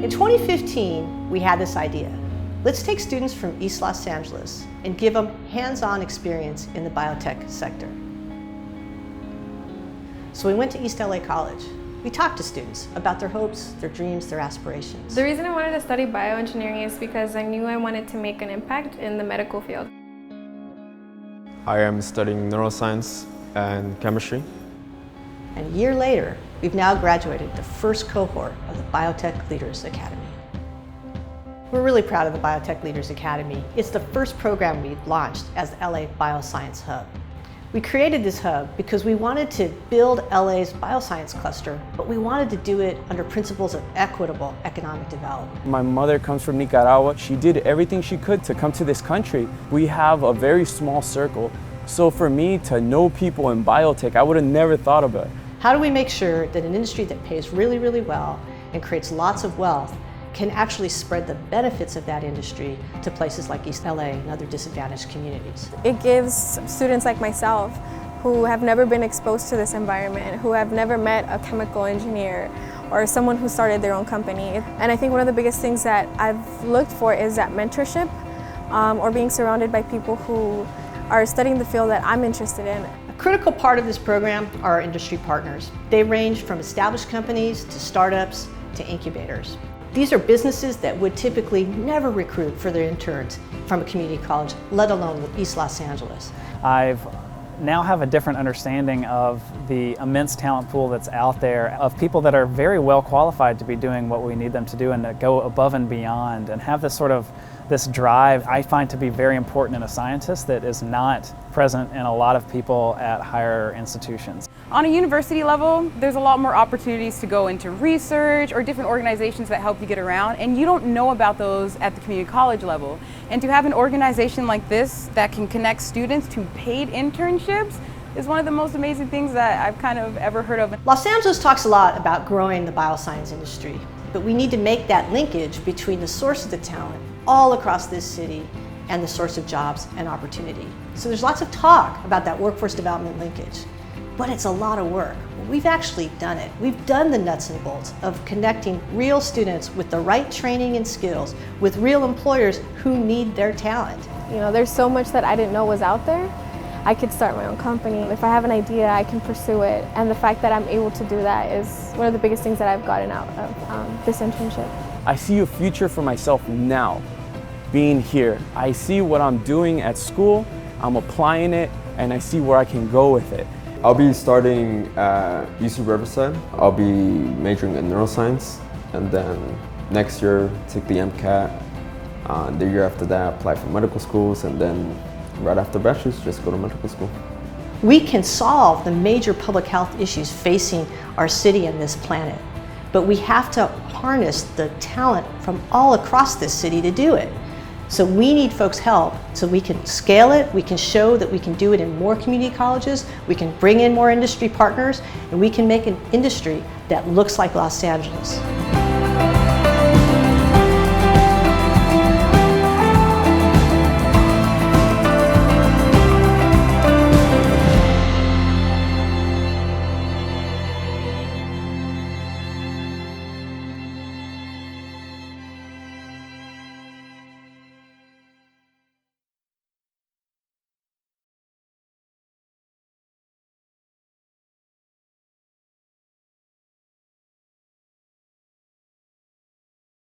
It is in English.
In 2015, we had this idea. Let's take students from East Los Angeles and give them hands-on experience in the biotech sector. So we went to East LA College. We talked to students about their hopes, their dreams, their aspirations. The reason I wanted to study bioengineering is because I knew I wanted to make an impact in the medical field. I am studying neuroscience and chemistry. And a year later, we've now graduated the first cohort of the Biotech Leaders Academy. We're really proud of the Biotech Leaders Academy. It's the first program we launched as the LA Bioscience Hub. We created this hub because we wanted to build LA's bioscience cluster, but we wanted to do it under principles of equitable economic development. My mother comes from Nicaragua. She did everything she could to come to this country. We have a very small circle. So for me to know people in biotech, I would have never thought of it. How do we make sure that an industry that pays really, really well and creates lots of wealth can actually spread the benefits of that industry to places like East LA and other disadvantaged communities? It gives students like myself who have never been exposed to this environment, who have never met a chemical engineer or someone who started their own company. And I think one of the biggest things that I've looked for is that mentorship or being surrounded by people who are studying the field that I'm interested in. A critical part of this program are our industry partners. They range from established companies to startups to incubators. These are businesses that would typically never recruit for their interns from a community college, let alone East Los Angeles. I've now have a different understanding of the immense talent pool that's out there, of people that are very well qualified to be doing what we need them to do and to go above and beyond and have this drive I find to be very important in a scientist that is not present in a lot of people at higher institutions. On a university level, there's a lot more opportunities to go into research or different organizations that help you get around, and you don't know about those at the community college level. And to have an organization like this that can connect students to paid internships is one of the most amazing things that I've kind of ever heard of. Los Angeles talks a lot about growing the bioscience industry, but we need to make that linkage between the source of the talent all across this city and the source of jobs and opportunity. So there's lots of talk about that workforce development linkage, but it's a lot of work. We've actually done it. We've done the nuts and bolts of connecting real students with the right training and skills with real employers who need their talent. You know, there's so much that I didn't know was out there. I could start my own company. If I have an idea, I can pursue it. And the fact that I'm able to do that is one of the biggest things that I've gotten out of this internship. I see a future for myself now, being here. I see what I'm doing at school, I'm applying it, and I see where I can go with it. I'll be starting at UC Riverside. I'll be majoring in neuroscience, and then next year take the MCAT. The year after that, apply for medical schools, and then right after bachelor's, just go to medical school. We can solve the major public health issues facing our city and this planet, but we have to harness the talent from all across this city to do it. So we need folks' help so we can scale it, we can show that we can do it in more community colleges, we can bring in more industry partners, and we can make an industry that looks like Los Angeles.